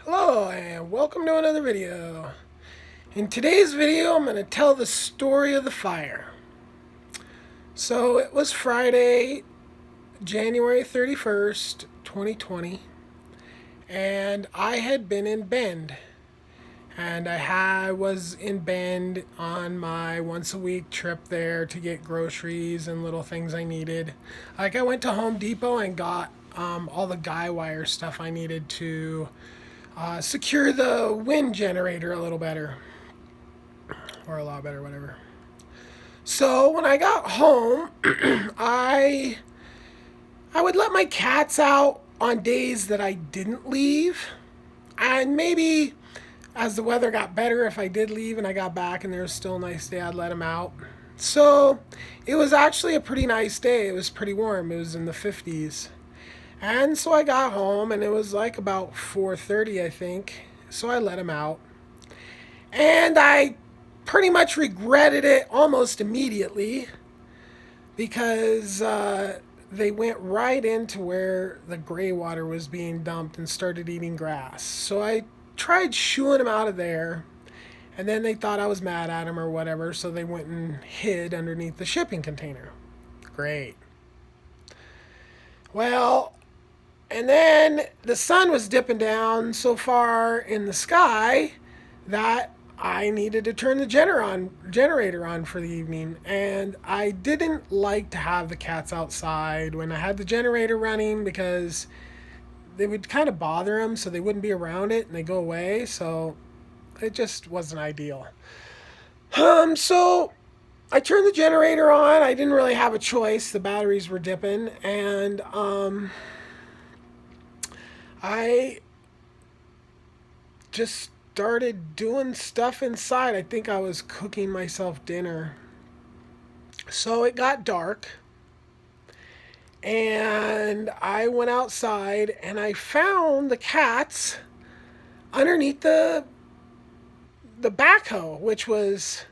Hello and welcome to another video. In today's video I'm going to tell the story of the fire. So it was Friday, January 31st, 2020, and I had been in Bend. And was in Bend on my once a week trip there to get groceries and little things I needed. Like I went to Home Depot and got all the guy wire stuff I needed to secure the wind generator a little better, or a lot better, whatever. So when I got home, I I would let my cats out on days that I didn't leave, and maybe as the weather got better, if I did leave and I got back and there was still a nice day, I'd let them out. So it was actually a pretty nice day. It was pretty warm. It was in the 50s. And so I got home and it was like about 4:30, I think. So I let them out. And I pretty much regretted it almost immediately because they went right into where the gray water was being dumped and started eating grass. So I tried shooing them out of there, and then they thought I was mad at them or whatever, so they went and hid underneath the shipping container. Great. Well, and then the sun was dipping down so far in the sky that I needed to turn the generator on for the evening. And I didn't like to have the cats outside when I had the generator running because they would kind of bother them, so they wouldn't be around it and they go away. So it just wasn't ideal. So I turned the generator on. I didn't really have a choice. The batteries were dipping, and I just started doing stuff inside. I think I was cooking myself dinner. So it got dark, and I went outside and I found the cats underneath the backhoe, which was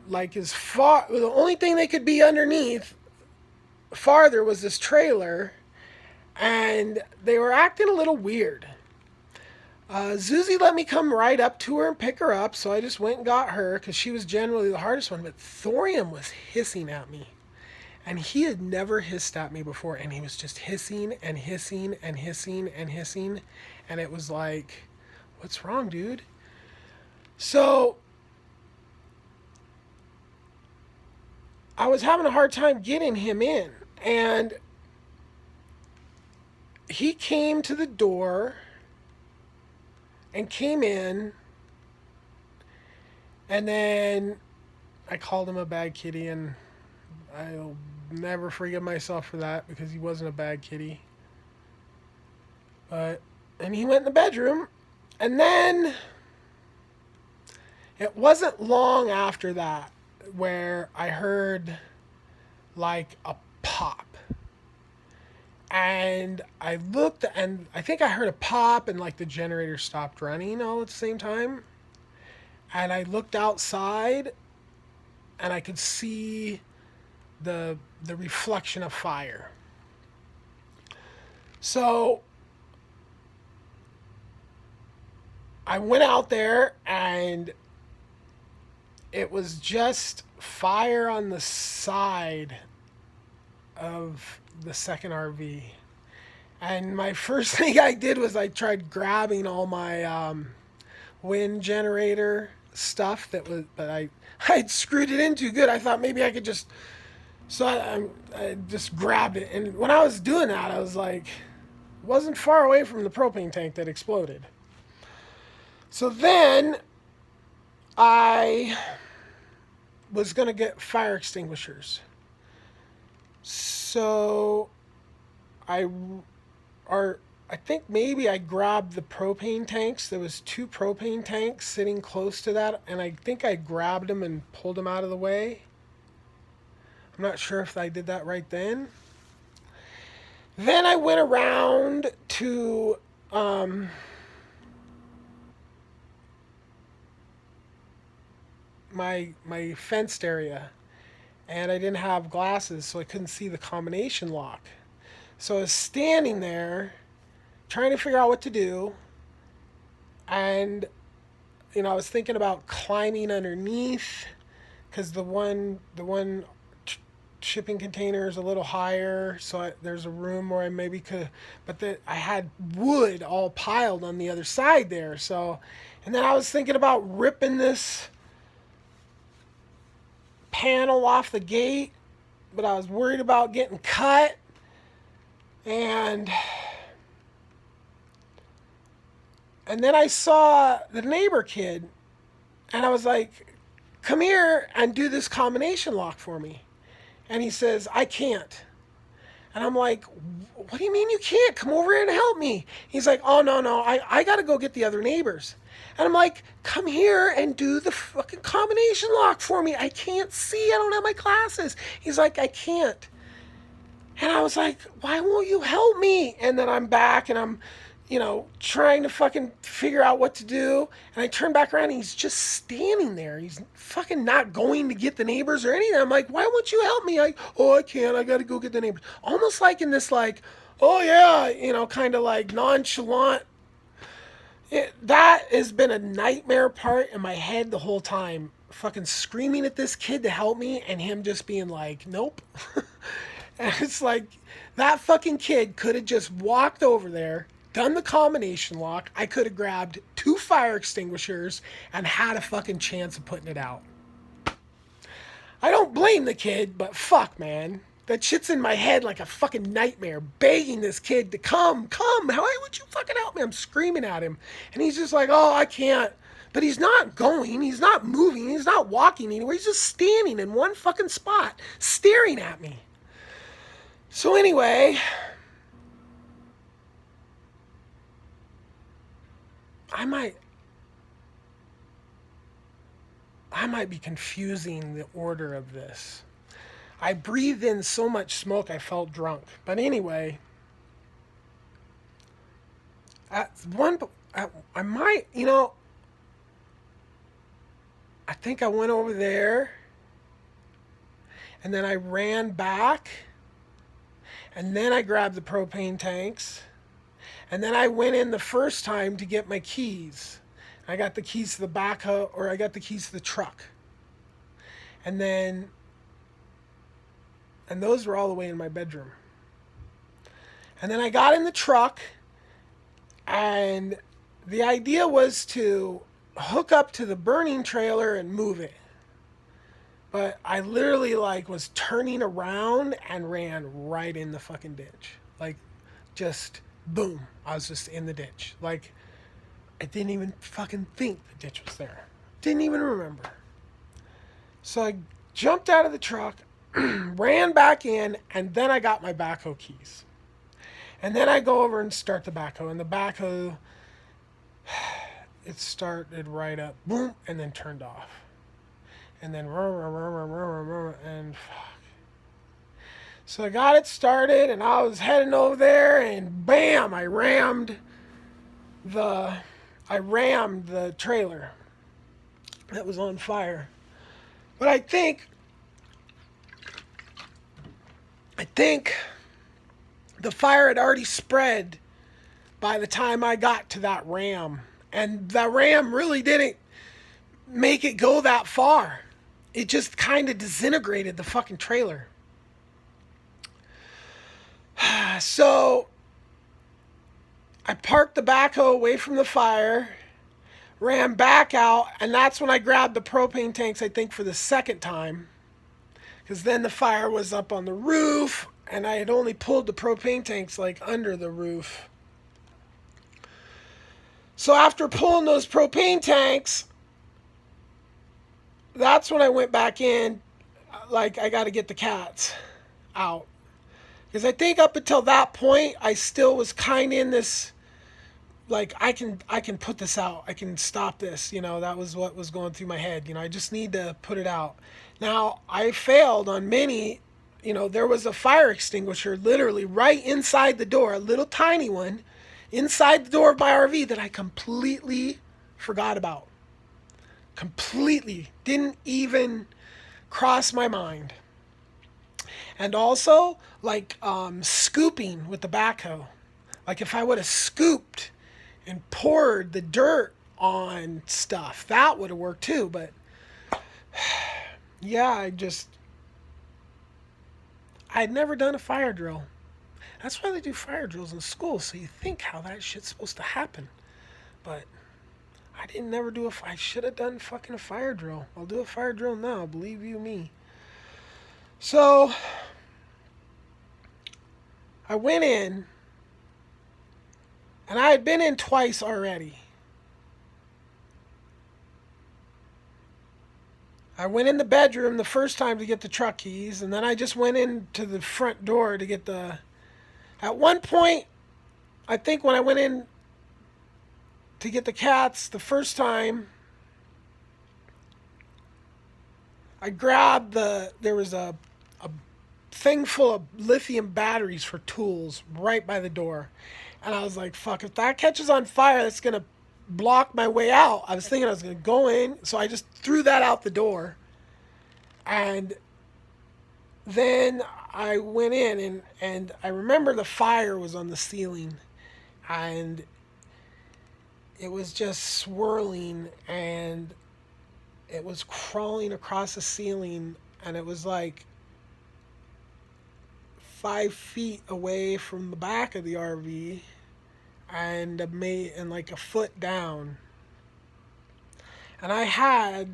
like as far the only thing they could be underneath farther was this trailer, and they were acting a little weird. Zuzi let me come right up to her and pick her up, so I just went and got her because she was generally the hardest one. But Thorium was hissing at me, and he had never hissed at me before, and he was just hissing and hissing and hissing and hissing, and it was like, what's wrong, dude? So I was having a hard time getting him in, and he came to the door and came in, and then I called him a bad kitty, and I'll never forgive myself for that because he wasn't a bad kitty. And he went in the bedroom, and then it wasn't long after that where I heard like a pop. And I looked, and I think I heard a pop, and like the generator stopped running all at the same time. And I looked outside, and I could see the reflection of fire. So I went out there, and it was just fire on the side of the second RV. And my first thing I did was I tried grabbing all my wind generator stuff but I'd screwed it in too good. I thought maybe I could just, so I just grabbed it. And when I was doing that, I was like, wasn't far away from the propane tank that exploded. So then I was going to get fire extinguishers. So I or I think maybe I grabbed the propane tanks. There was two propane tanks sitting close to that, and I think I grabbed them and pulled them out of the way. I'm not sure if I did that right then. Then I went around to my fenced area, and I didn't have glasses, so I couldn't see the combination lock. So I was standing there trying to figure out what to do, And, I was thinking about climbing underneath because the one shipping container is a little higher, so there's a room where I maybe could, but I had wood all piled on the other side there. So, and then I was thinking about ripping this panel off the gate, but I was worried about getting cut. And then I saw the neighbor kid, and I was like, come here and do this combination lock for me. And he says, I can't. And I'm like, what do you mean you can't? Come over here and help me. He's like, oh, no, I got to go get the other neighbors. And I'm like, come here and do the fucking combination lock for me. I can't see. I don't have my glasses. He's like, I can't. And I was like, why won't you help me? And then I'm back and I'm, trying to fucking figure out what to do. And I turn back around and he's just standing there. He's fucking not going to get the neighbors or anything. I'm like, why won't you help me? I can't. I got to go get the neighbors. Almost like in this, like, oh yeah, kind of like nonchalant. That has been a nightmare part in my head the whole time. Fucking screaming at this kid to help me and him just being like, nope. And it's like, that fucking kid could have just walked over there, done the combination lock. I could have grabbed 2 fire extinguishers and had a fucking chance of putting it out. I don't blame the kid, but fuck, man. That shit's in my head like a fucking nightmare, begging this kid to come. Why would you fucking help me? I'm screaming at him. And he's just like, oh, I can't. But he's not going. He's not moving. He's not walking anywhere. He's just standing in one fucking spot, staring at me. So anyway, I might be confusing the order of this. I breathed in so much smoke I felt drunk. But anyway, I might, I think I went over there and then I ran back. And then I grabbed the propane tanks. And then I went in the first time to get my keys. I got the keys to the backhoe, or I got the keys to the truck. And those were all the way in my bedroom. And then I got in the truck, and the idea was to hook up to the burning trailer and move it. But I literally was turning around and ran right in the fucking ditch. Just boom. I was just in the ditch. I didn't even fucking think the ditch was there. Didn't even remember. So I jumped out of the truck, ran back in, and then I got my backhoe keys. And then I go over and start the backhoe. And the backhoe, it started right up, boom, and then turned off. And then and fuck. So I got it started and I was heading over there and bam, I rammed the trailer that was on fire. But I think the fire had already spread by the time I got to that ram. And that ram really didn't make it go that far. It just kind of disintegrated the fucking trailer. So I parked the backhoe away from the fire, ran back out, and that's when I grabbed the propane tanks, I think, for the second time. Because then the fire was up on the roof, and I had only pulled the propane tanks under the roof. So after pulling those propane tanks, that's when I went back in, I got to get the cats out. Because I think up until that point, I still was kind of in this, I can put this out. I can stop this. That was what was going through my head. I just need to put it out. Now, I failed on many. There was a fire extinguisher literally right inside the door, a little tiny one, inside the door of my RV that I completely forgot about. Completely. Didn't even cross my mind. And also, scooping with the backhoe. If I would have scooped and poured the dirt on stuff. That would have worked too, but yeah, I'd never done a fire drill. That's why they do fire drills in school, so you think how that shit's supposed to happen. But I didn't never do I should have done fucking a fire drill. I'll do a fire drill now, believe you me. So I went in, and I had been in twice already. I went in the bedroom the first time to get the truck keys, and then I just went into the front door to get the. At one point, I think when I went in to get the cats the first time, I grabbed there was a thing full of lithium batteries for tools right by the door. And I was like, fuck, if that catches on fire, that's going to block my way out. I was thinking I was going to go in, so I just threw that out the door. And then I went in, and I remember the fire was on the ceiling. And it was just swirling, and it was crawling across the ceiling, and it was like 5 feet away from the back of the RV, and like a foot down. And I had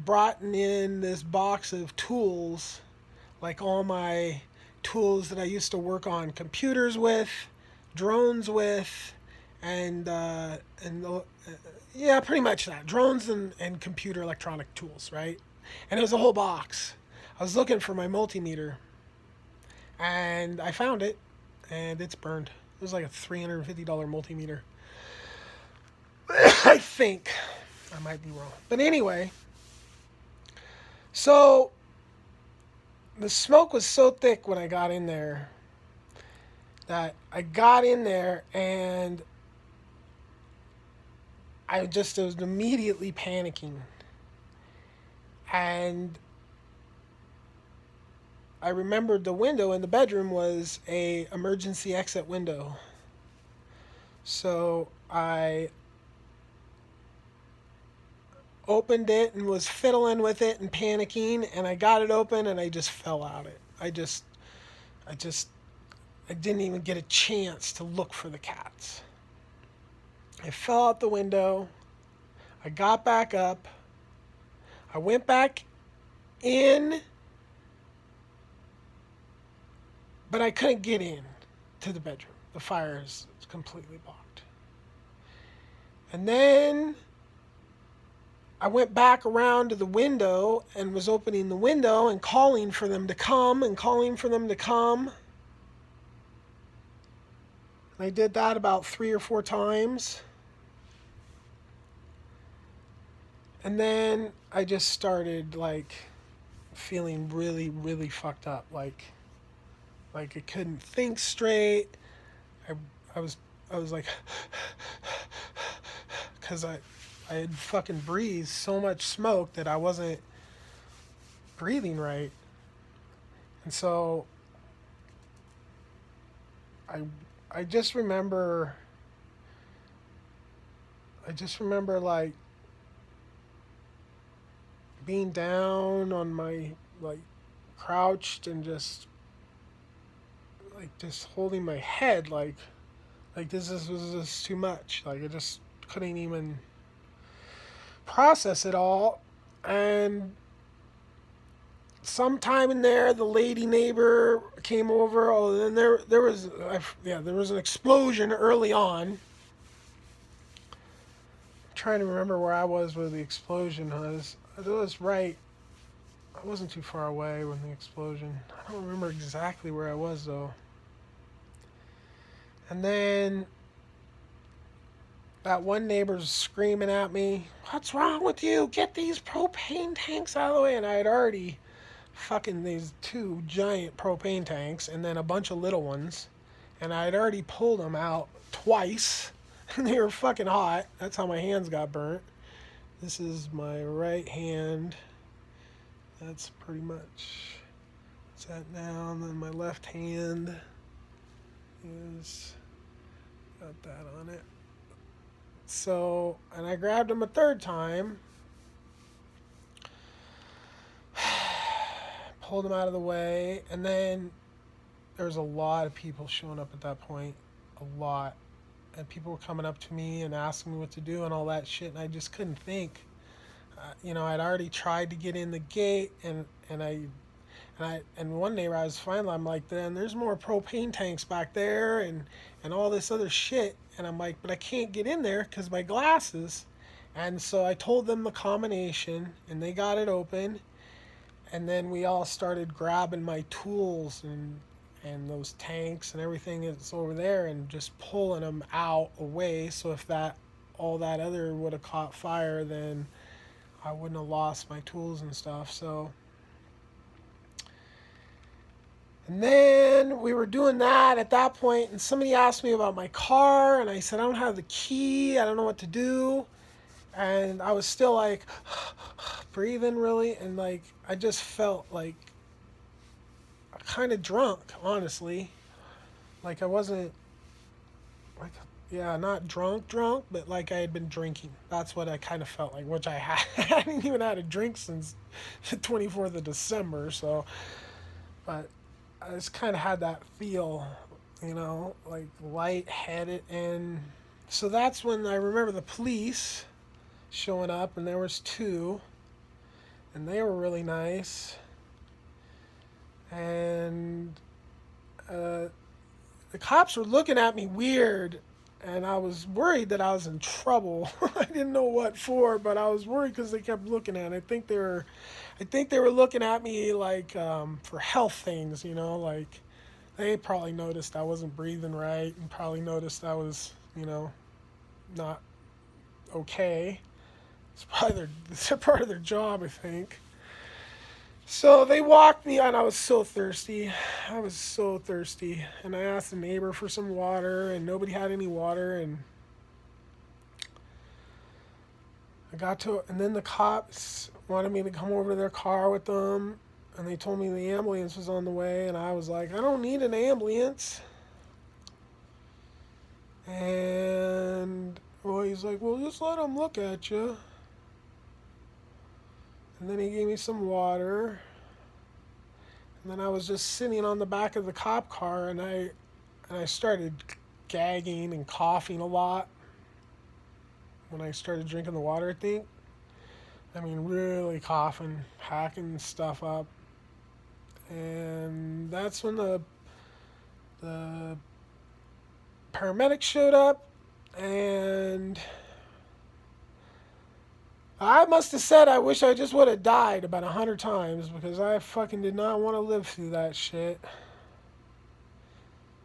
brought in this box of tools, like all my tools that I used to work on computers with, drones with, and yeah, pretty much that. Drones and computer electronic tools, right? And it was a whole box. I was looking for my multimeter, and I found it, and it's burned. It was like a $350 multimeter. I think. I might be wrong. But anyway, so the smoke was so thick when I got in there that I got in there, and I was immediately panicking. And I remembered the window in the bedroom was a emergency exit window. So I opened it and was fiddling with it and panicking, and I got it open, and I just fell out it. I didn't even get a chance to look for the cats. I fell out the window. I got back up. I went back in, but I couldn't get in to the bedroom. The fire is completely blocked. And then I went back around to the window and was opening the window and calling for them to come and calling for them to come. And I did that about 3 or 4 times. And then I just started like feeling really, really fucked up. Like I couldn't think straight. I was like, because I had fucking breathed so much smoke that I wasn't breathing right. And so I just remember like being down on my, like, crouched and just holding my head like this was just too much. Like I just couldn't even process it all. And sometime in there, the lady neighbor came over. Oh, then there was an explosion early on. I'm trying to remember where I was where the explosion was. It was right. I wasn't too far away when the explosion. I don't remember exactly where I was though. And then that one neighbor's screaming at me, "What's wrong with you? Get these propane tanks out of the way." And I had already fucking these 2 giant propane tanks and then a bunch of little ones. And I had already pulled them out twice. And they were fucking hot. That's how my hands got burnt. This is my right hand. That's pretty much set now. And then my left hand is got that on it. So, and I grabbed him a third time, pulled him out of the way, and then there was a lot of people showing up at that point. A lot. And people were coming up to me and asking me what to do and all that shit, and I just couldn't think. I'd already tried to get in the gate, and one neighbor I was finally, I'm like, then there's more propane tanks back there and all this other shit, and I'm like, but I can't get in there because my glasses. And so I told them the combination, and they got it open, and then we all started grabbing my tools and those tanks and everything that's over there and just pulling them out away. So if that all that other would have caught fire, then I wouldn't have lost my tools and stuff. So, and then we were doing that at that point, and somebody asked me about my car, and I said I don't have the key. I don't know what to do. And I was still like breathing really, and like I just felt like kind of drunk, honestly. Like I wasn't like, yeah, not drunk, but like I had been drinking. That's what I kind of felt like, which I had. I hadn't even had a drink since the 24th of December, so, but I just kind of had that feel, like lightheaded. And so that's when I remember the police showing up, and there was two, and they were really nice. And the cops were looking at me weird, and I was worried that I was in trouble. I didn't know what for, but I was worried because they kept looking at it. I think they were looking at me like for health things, like they probably noticed I wasn't breathing right, and probably noticed I was, not okay. It's part of their job, I think. So they walked me, and I was so thirsty. I was so thirsty. And I asked the neighbor for some water, and nobody had any water. And and then the cops wanted me to come over to their car with them. And they told me the ambulance was on the way. And I was like, I don't need an ambulance. And, well, he's like, well, just let them look at you. And then he gave me some water. And then I was just sitting on the back of the cop car, and I started gagging and coughing a lot when I started drinking the water, I think. I mean, really coughing, hacking stuff up. And that's when the paramedics showed up, and I must have said I wish I just would have died about 100 times, because I fucking did not want to live through that shit.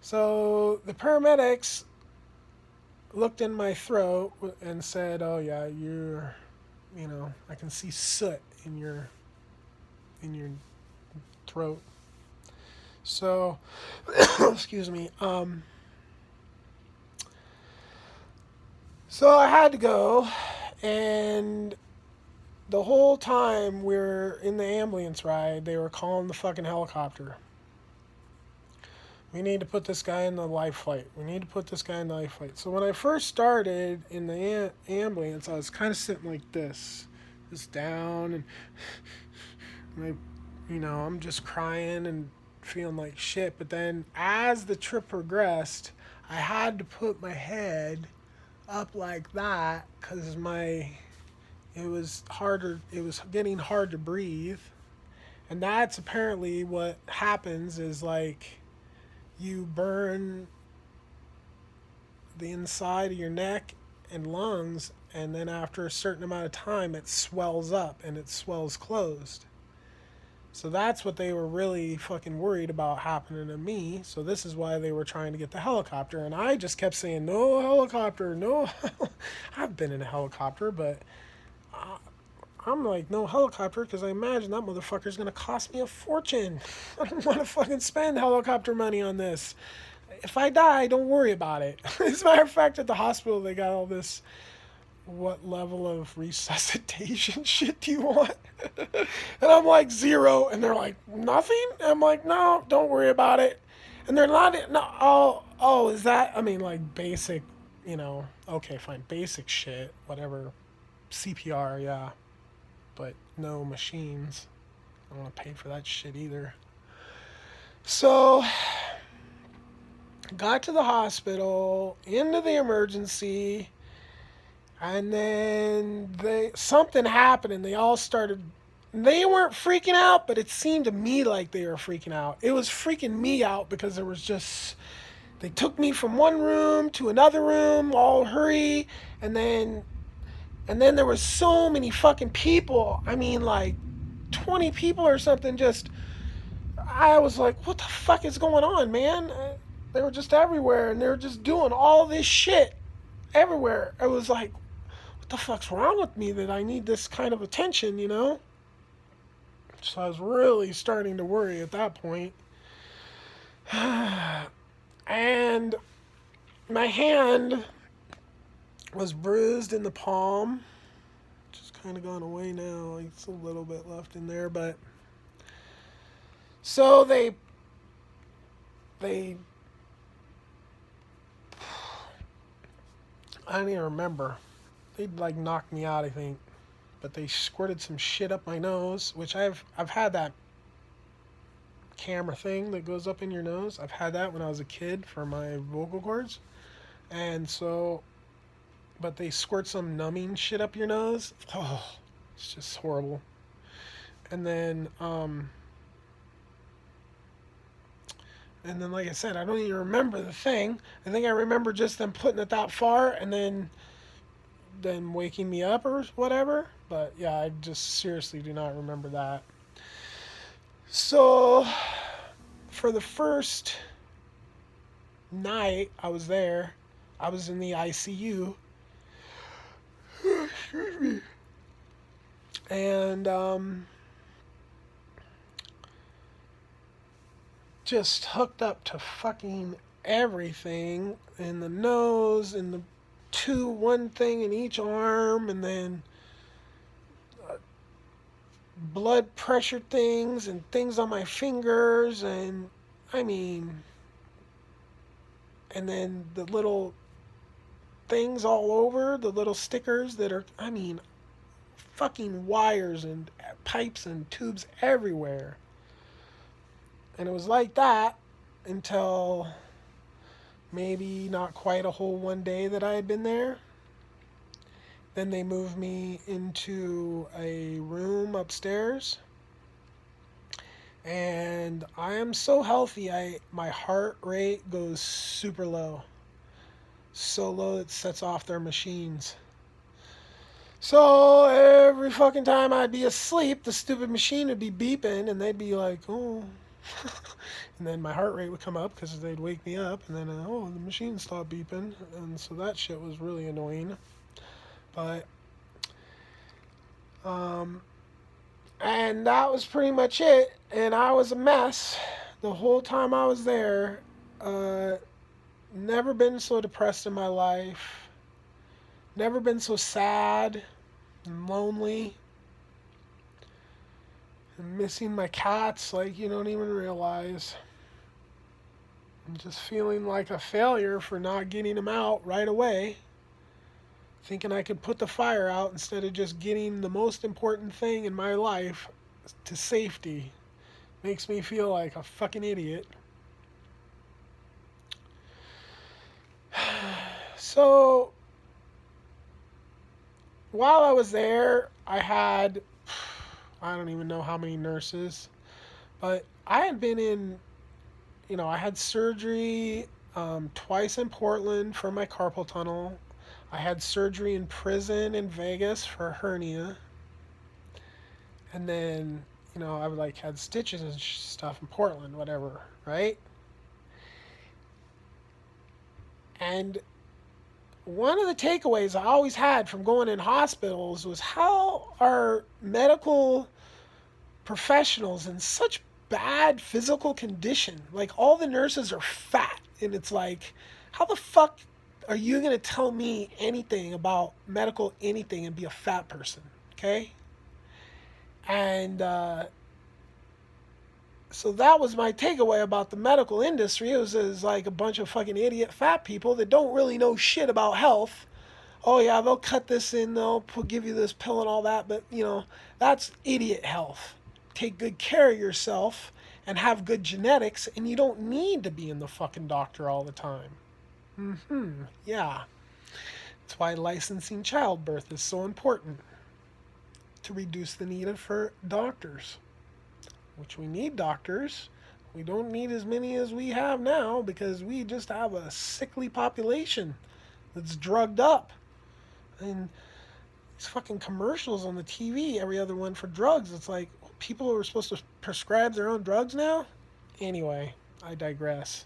So the paramedics looked in my throat and said, oh yeah, I can see soot in your throat. So, excuse me. So I had to go, and the whole time we were in the ambulance ride, they were calling the fucking helicopter. We need to put this guy in the life flight. We need to put this guy in the life flight. So when I first started in the ambulance, I was kind of sitting like this, just down, and I'm just crying and feeling like shit. But then as the trip progressed, I had to put my head up like that because it was harder. It was getting hard to breathe, and that's apparently what happens is like you burn the inside of your neck and lungs, and then after a certain amount of time it swells up and it swells closed. So that's what they were really fucking worried about happening to me. So this is why they were trying to get the helicopter. And I just kept saying, no helicopter, no. I've been in a helicopter, but I'm like, no helicopter, because I imagine that motherfucker's going to cost me a fortune. I don't want to fucking spend helicopter money on this. If I die, don't worry about it. As a matter of fact, at the hospital, they got all this, what level of resuscitation shit do you want? And I'm like 0, and they're like, nothing? And I'm like, no, don't worry about it. And they're not, no, oh, is that, I mean, like basic okay, fine, basic shit, whatever, CPR, yeah, but no machines. I don't want to pay for that shit either. So, got to the hospital, into the emergency, and then something happened, and they all started. They weren't freaking out, but it seemed to me like they were freaking out. It was freaking me out because there was just. They took me from one room to another room, all hurry, and then there was so many fucking people. I mean, like 20 people or something. Just I was like, what the fuck is going on, man? They were just everywhere, and they were just doing all this shit everywhere. I was like, what the fuck's wrong with me that I need this kind of attention? So I was really starting to worry at that point. And my hand was bruised in the palm. Just kind of gone away now. It's a little bit left in there, but so they I don't even remember. They'd like knocked me out, I think. But they squirted some shit up my nose, which I've had that camera thing that goes up in your nose. I've had that when I was a kid for my vocal cords. And so but they squirt some numbing shit up your nose. Oh, it's just horrible. And then like I said, I don't even remember the thing. I think I remember just them putting it that far and then waking me up or whatever. But yeah, I just seriously do not remember that. So for the first night I was there, I was in the ICU. Excuse me. And just hooked up to fucking everything in the nose and the one thing in each arm, and then blood pressure things and things on my fingers, and I mean, and then the little things all over, the little stickers that are, I mean, fucking wires and pipes and tubes everywhere. And it was like that until maybe not quite a whole one day that I had been there. Then they moved me into a room upstairs. And I am so healthy, my heart rate goes super low. So low it sets off their machines. So every fucking time I'd be asleep, the stupid machine would be beeping, and they'd be like, oh. And then my heart rate would come up because they'd wake me up, and then, the machine stopped beeping. And so that shit was really annoying. But, and that was pretty much it. And I was a mess the whole time I was there. Never been so depressed in my life. Never been so sad and lonely. And missing my cats like you don't even realize. I'm just feeling like a failure for not getting them out right away. Thinking I could put the fire out instead of just getting the most important thing in my life to safety. Makes me feel like a fucking idiot. So, while I was there, I had, I don't even know how many nurses, but I had been in, I had surgery twice in Portland for my carpal tunnel. I had surgery in prison in Vegas for a hernia. And then, I would had stitches and stuff in Portland, whatever, right? And one of the takeaways I always had from going in hospitals was how are medical professionals in such bad physical condition? Like, all the nurses are fat, and it's like, how the fuck are you going to tell me anything about medical anything and be a fat person, okay? And So that was my takeaway about the medical industry. It was like a bunch of fucking idiot fat people that don't really know shit about health. Oh yeah, they'll cut this in, give you this pill and all that, but that's idiot health. Take good care of yourself and have good genetics, and you don't need to be in the fucking doctor all the time. Yeah. That's why licensing childbirth is so important, to reduce the need for doctors, which we need doctors. We don't need as many as we have now because we just have a sickly population that's drugged up. And these fucking commercials on the TV, every other one for drugs, it's like people are supposed to prescribe their own drugs now? Anyway, I digress.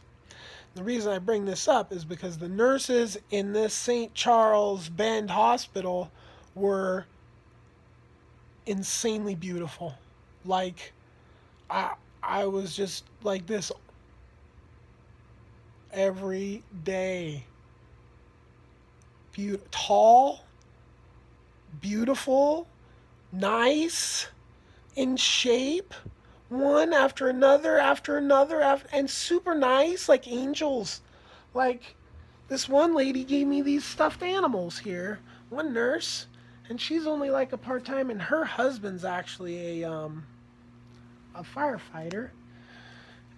The reason I bring this up is because the nurses in this St. Charles Bend hospital were insanely beautiful. Like, I was just like this every day. Tall, beautiful, nice, in shape, one after another, and super nice, like angels. Like, this one lady gave me these stuffed animals here, one nurse, and she's only like a part-time, and her husband's actually a firefighter.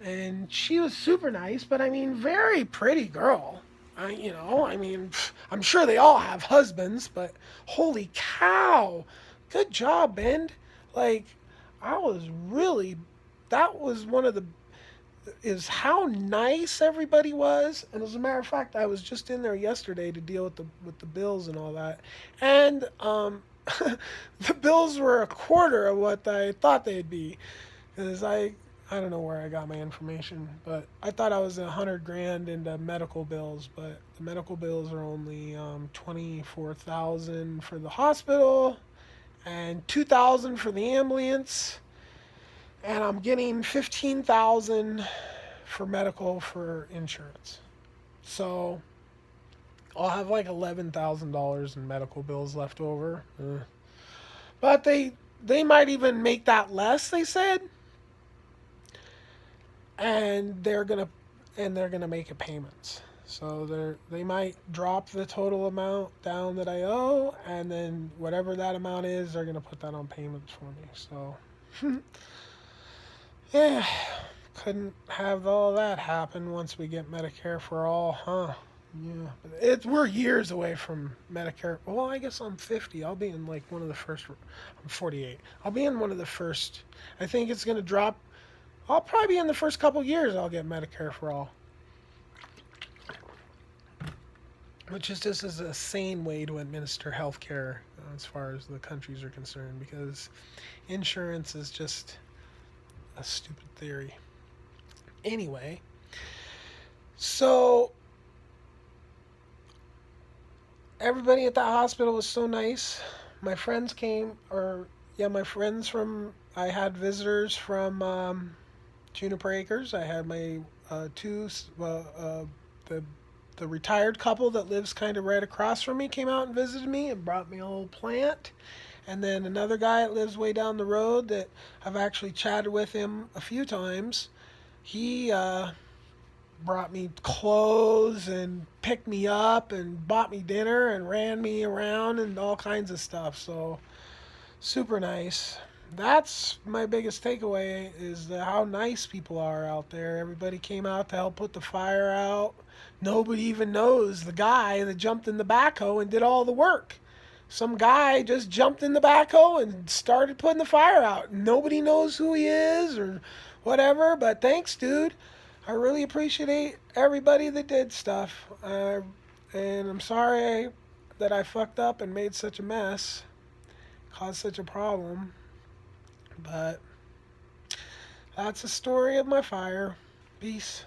And she was super nice, but I mean, very pretty girl. I'm sure they all have husbands, but holy cow, good job, Ben. Like, I was really, that was one of the, is how nice everybody was. And as a matter of fact, I was just in there yesterday to deal with the bills and all that, and the bills were a quarter of what I thought they'd be, because I don't know where I got my information, but I thought I was $100,000 into medical bills, but the medical bills are only 24,000 for the hospital and 2,000 for the ambulance, and I'm getting 15,000 for medical for insurance. So I'll have like $11,000 in medical bills left over. But they might even make that less, they said. And they're gonna make a payments. So they might drop the total amount down that I owe, and then whatever that amount is, they're gonna put that on payments for me. So yeah, couldn't have all that happen once we get Medicare for all, huh? Yeah, we're years away from Medicare. Well, I guess I'm 50. I'll be in like one of the first. I'm 48. I'll be in one of the first. I think it's gonna drop. I'll probably be in the first couple years I'll get Medicare for all. Which is just as a sane way to administer healthcare as far as the countries are concerned, because insurance is just a stupid theory. Anyway, so everybody at that hospital was so nice. My friends came, I had visitors from Juniper Acres. I had my the retired couple that lives kind of right across from me came out and visited me and brought me a little plant. And then another guy that lives way down the road that I've actually chatted with him a few times. He brought me clothes and picked me up and bought me dinner and ran me around and all kinds of stuff. So super nice. That's my biggest takeaway, is how nice people are out there. Everybody came out to help put the fire out. Nobody even knows the guy that jumped in the backhoe and did all the work. Some guy just jumped in the backhoe and started putting the fire out. Nobody knows who he is or whatever, but thanks, dude. I really appreciate everybody that did stuff. And I'm sorry that I fucked up and made such a mess, caused such a problem. But that's the story of my fire. Peace.